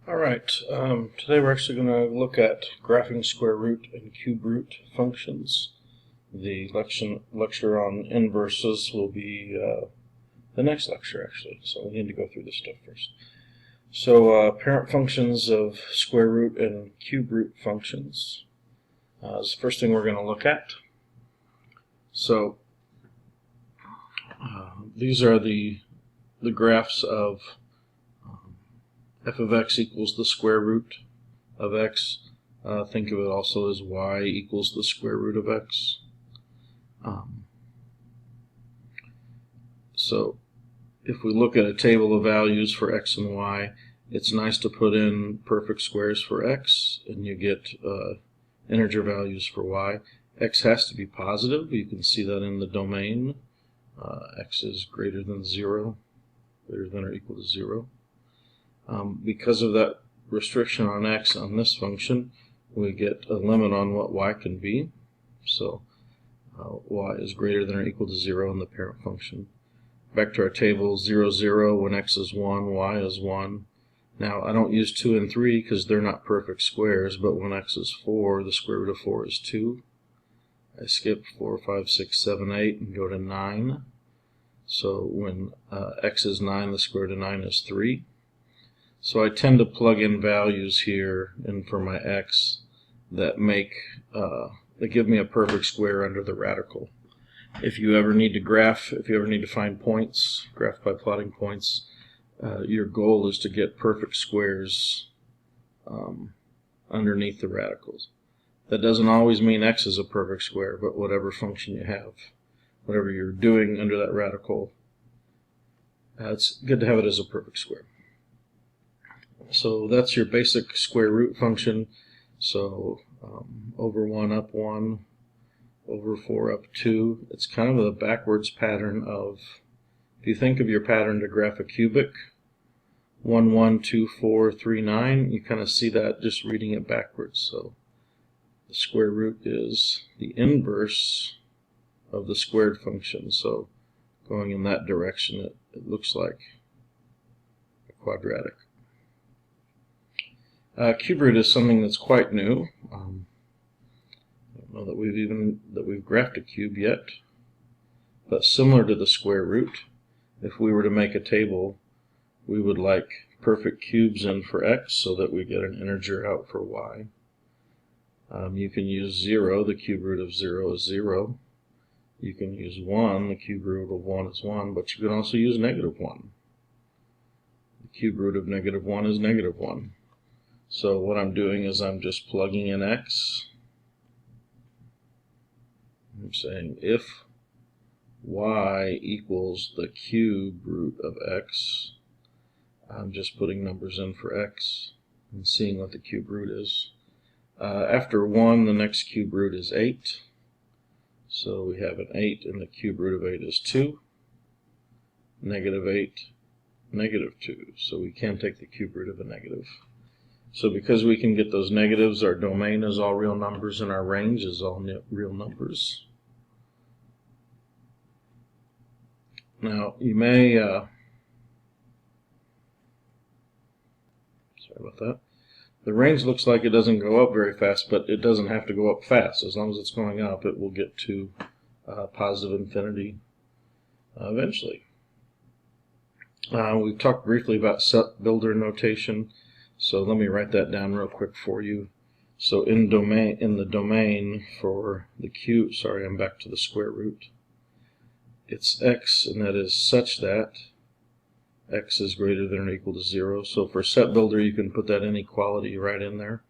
Alright, today we're actually going to look at graphing square root and cube root functions. The lecture on inverses will be the next lecture, actually, so we need to go through this stuff first. So parent functions of square root and cube root functions is the first thing we're going to look at. So these are the graphs of f of x equals the square root of x. Think of it also as y equals the square root of x. So if we look at a table of values for x and y, it's nice to put in perfect squares for x, and you get integer values for y. X has to be positive. You can see that in the domain. X is greater than 0, greater than or equal to 0. Because of that restriction on x on this function, we get a limit on what y can be. So y is greater than or equal to 0 in the parent function. Back to our table, 0, 0, when x is 1, y is 1. Now, I don't use 2 and 3 because they're not perfect squares, but when x is 4, the square root of 4 is 2. I skip 4, 5, 6, 7, 8, and go to 9. So when x is 9, the square root of 9 is 3. So I tend to plug in values here and for my x that that give me a perfect square under the radical. If you ever need to graph, if you ever need to find points, graph by plotting points, your goal is to get perfect squares underneath the radicals. That doesn't always mean x is a perfect square, but whatever function you have, whatever you're doing under that radical, it's good to have it as a perfect square. So that's your basic square root function. So over 1 up 1, over 4 up 2. It's kind of a backwards pattern of, if you think of your pattern to graph a cubic, 1, 1, 2, 4, 3, 9, you kind of see that just reading it backwards. So the square root is the inverse of the squared function. So going in that direction, it looks like a quadratic. Cube root is something that's quite new. I don't know that we've graphed a cube yet, but similar to the square root, if we were to make a table, we would like perfect cubes in for x so that we get an integer out for y. You can use 0, the cube root of 0 is 0. You can use 1, the cube root of 1 is 1, but you can also use negative 1. The cube root of negative 1 is negative 1. So what I'm doing is I'm just plugging in x. I'm saying if y equals the cube root of x, I'm just putting numbers in for x and seeing what the cube root is. After 1, the next cube root is 8. So we have an 8, and the cube root of 8 is 2. Negative 8, negative 2. So we can take the cube root of a negative. So because we can get those negatives, our domain is all real numbers and our range is all real numbers. Now you may, sorry about that. The range looks like it doesn't go up very fast, but it doesn't have to go up fast. As long as it's going up, it will get to positive infinity eventually. We've talked briefly about set builder notation. So let me write that down real quick for you. So in the domain for the cube, sorry, I'm back to the square root. It's x, and that is such that x is greater than or equal to 0. So for set builder, you can put that inequality right in there.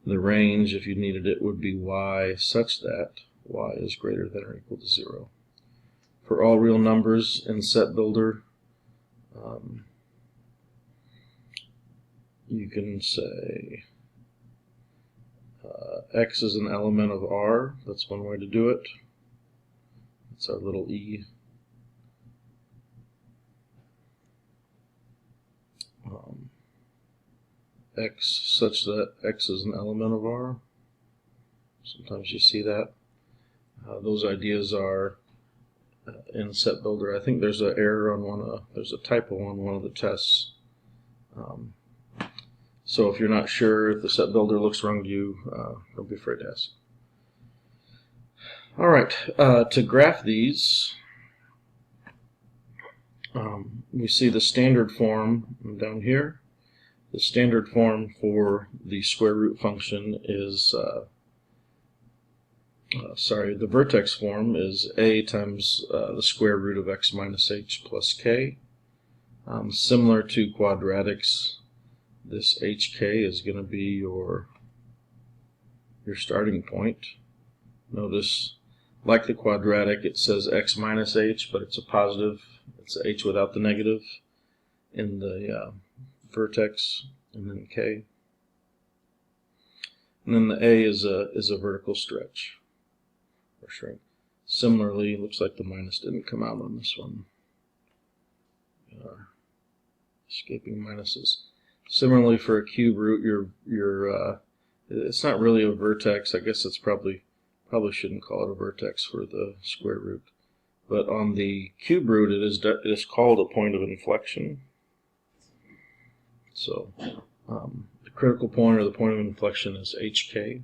The range, if you needed it, would be y such that y is greater than or equal to 0. For all real numbers in set builder, you can say x is an element of R. That's one way to do it. That's our little e. X such that x is an element of R. Sometimes you see that. Those ideas are in set builder. I think there's an error on there's a typo on one of the tests. So if you're not sure, if the set builder looks wrong to you, don't be afraid to ask. Alright, to graph these, we see the standard form down here. The standard form for the square root function is, the vertex form is a times the square root of x minus h plus k. Similar to quadratics, this hk is going to be your starting point. Notice, like the quadratic, it says x minus h, but it's a positive. It's h without the negative in the vertex, and then k. And then the a is a vertical stretch or shrink. Similarly, it looks like the minus didn't come out on this one. Escaping minuses. Similarly, for a cube root, it's not really a vertex. I guess it's probably shouldn't call it a vertex for the square root. But on the cube root, it is called a point of inflection. So the critical point or the point of inflection is hk.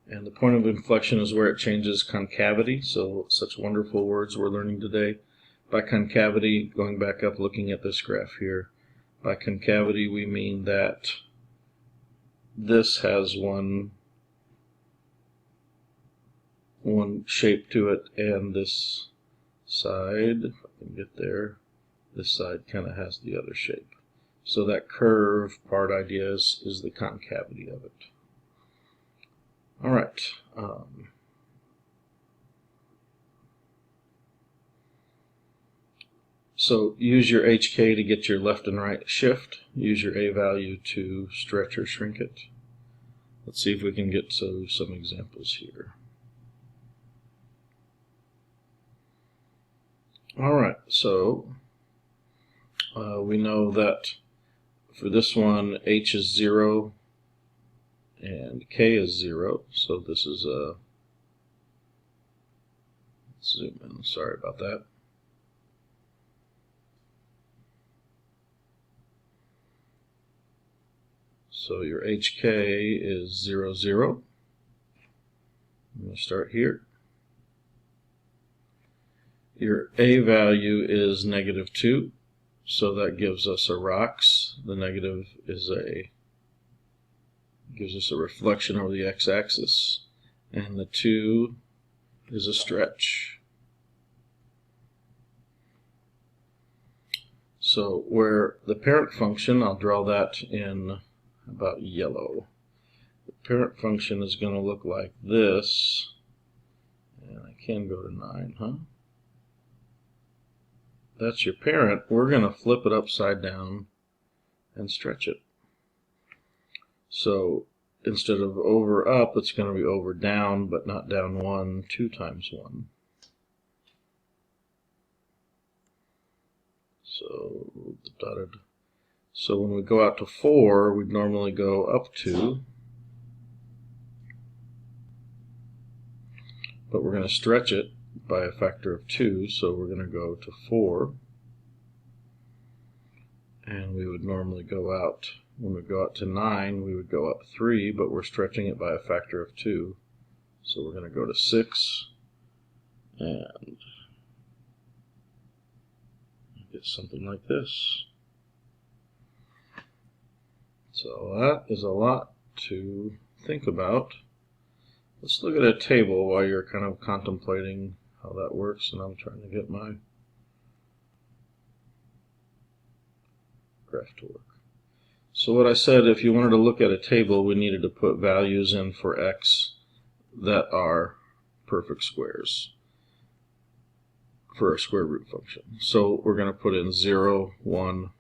And the point of inflection is where it changes concavity. So such wonderful words we're learning today. By concavity, going back up looking at this graph here, by concavity we mean that this has one shape to it, and this side, if I can get there, this side kind of has the other shape. So that curve part idea is the concavity of it. Alright. So use your HK to get your left and right shift. Use your A value to stretch or shrink it. Let's see if we can get to some examples here. Alright, so we know that for this one H is 0 and K is 0, so this is a, let's zoom in, sorry about that. So your HK is 0, 0. I'm going to start here. Your A value is -2, so that gives us a rhox. The negative is gives us a reflection over the x-axis, and the 2 is a stretch. So where the parent function, I'll draw that in about yellow. The parent function is going to look like this, and I can go to 9, huh? That's your parent. We're going to flip it upside down and stretch it. So instead of over up, it's going to be over down, but not down 1, 2 times 1. So the dotted. So when we go out to 4, we'd normally go up 2. But we're going to stretch it by a factor of 2, so we're going to go to 4. And we would normally go out, when we go out to 9, we would go up 3, but we're stretching it by a factor of 2. So we're going to go to 6, and get something like this. So that is a lot to think about. Let's look at a table while you're kind of contemplating how that works, and I'm trying to get my graph to work. So what I said, if you wanted to look at a table, we needed to put values in for x that are perfect squares for a square root function. So we're going to put in 0, 1,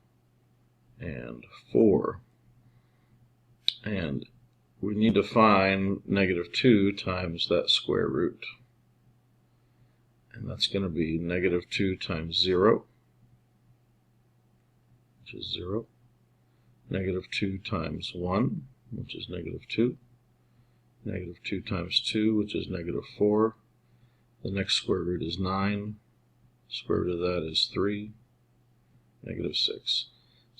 and 4. And we need to find -2 times that square root. And that's going to be -2 times 0, which is 0. -2 times 1, which is -2. -2 times 2, which is -4. The next square root is 9. Square root of that is 3. -6.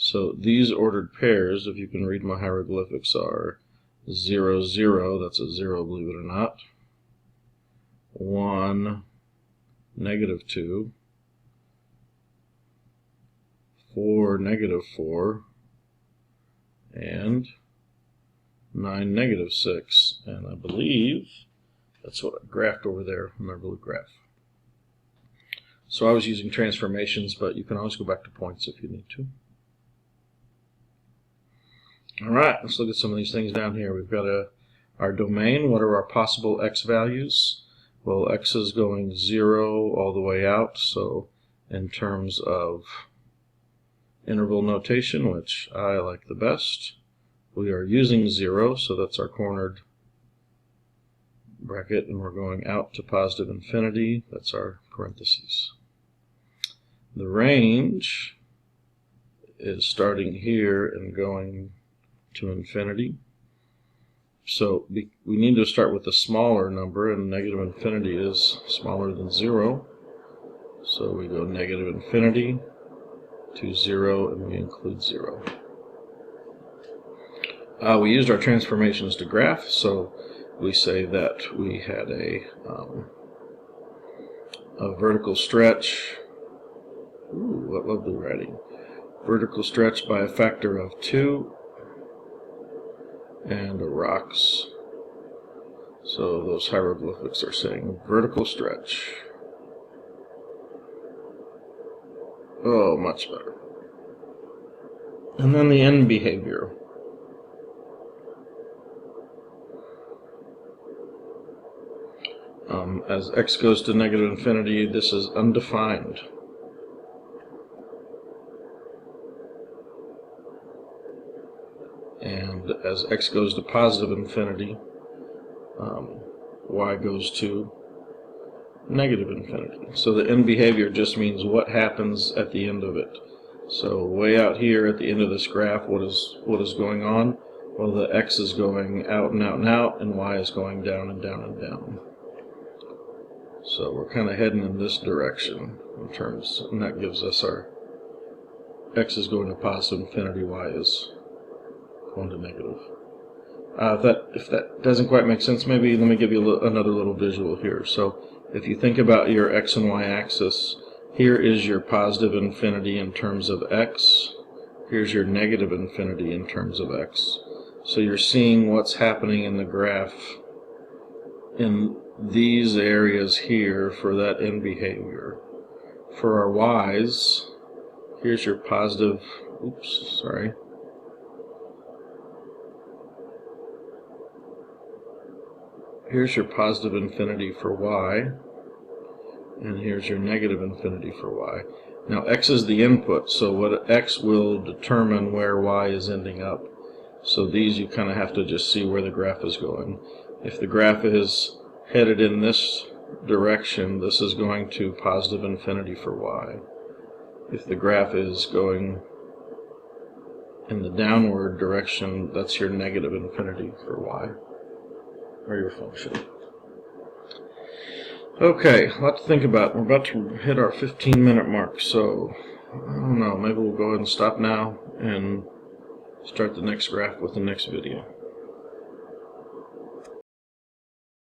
So these ordered pairs, if you can read my hieroglyphics, are 0, 0, that's a 0, believe it or not, 1, negative 2, 4, negative 4, and 9, negative 6. And I believe that's what I graphed over there in my blue graph. So I was using transformations, but you can always go back to points if you need to. Alright, let's look at some of these things down here. We've got our domain. What are our possible x values? Well, x is going 0 all the way out, so in terms of interval notation, which I like the best, we are using 0, so that's our cornered bracket, and we're going out to positive infinity, that's our parentheses. The range is starting here and going to infinity. So we need to start with a smaller number, and negative infinity is smaller than 0. So we go negative infinity to 0, and we include 0. We used our transformations to graph, so we say that we had a vertical stretch. Ooh, what lovely writing. Vertical stretch by a factor of 2, and a rocks. So those hieroglyphics are saying vertical stretch. Oh, much better. And then the end behavior. As x goes to negative infinity, this is undefined. And as x goes to positive infinity, y goes to negative infinity. So the end behavior just means what happens at the end of it. So way out here at the end of this graph, what is going on? Well, the x is going out and out and out, and y is going down and down and down. So we're kind of heading in this direction in terms, and that gives us our x is going to positive infinity, y is going to negative. If that doesn't quite make sense, maybe let me give you another little visual here. So if you think about your x and y axis, here is your positive infinity in terms of x. Here's your negative infinity in terms of x. So you're seeing what's happening in the graph in these areas here for that end behavior. For our y's, here's your positive, here's your positive infinity for y, and here's your negative infinity for y. Now x is the input, so what x will determine where y is ending up. So these you kind of have to just see where the graph is going. If the graph is headed in this direction, this is going to positive infinity for y. If the graph is going in the downward direction, that's your negative infinity for y, or your function. Okay, a lot to think about. We're about to hit our 15-minute mark, so I don't know, maybe we'll go ahead and stop now and start the next graph with the next video.